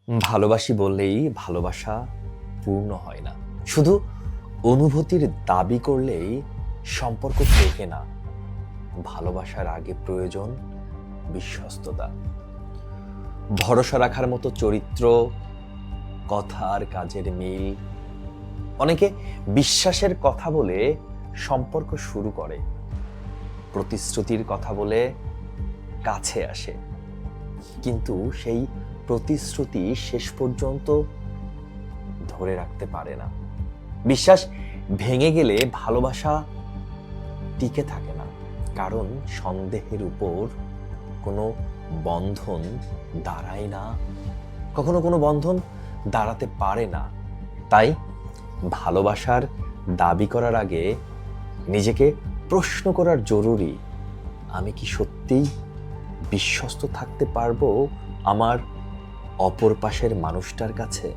ভালোবাসি বললেই ভালোবাসা পূর্ণ হয় না। শুধু অনুভূতির দাবি করলেই সম্পর্ক টেকে না। ভালোবাসার আগে প্রয়োজন বিশ্বস্ততা, ভরসা রাখার মতো চরিত্র, কথা আর কাজের মিল। অনেকে বিশ্বাসের কথা বলে সম্পর্ক শুরু করে, প্রতিশ্রুতির কথা বলে কাছে আসে, কিন্তু সেই প্রতিশ্রুতি শেষ পর্যন্ত ধরে রাখতে পারে না। বিশ্বাস ভেঙে গেলে ভালোবাসা টিকে থাকে না, কারণ সন্দেহের উপর কোনো বন্ধন দাঁড়ায় না, কখনো কোনো বন্ধন দাঁড়াতে পারে না। তাই ভালোবাসার দাবি করার আগে নিজেকে প্রশ্ন করার জরুরি, আমি কি সত্যিই বিশ্বস্ত থাকতে পারবো আমার অপর পাশের মানুষটার কাছে?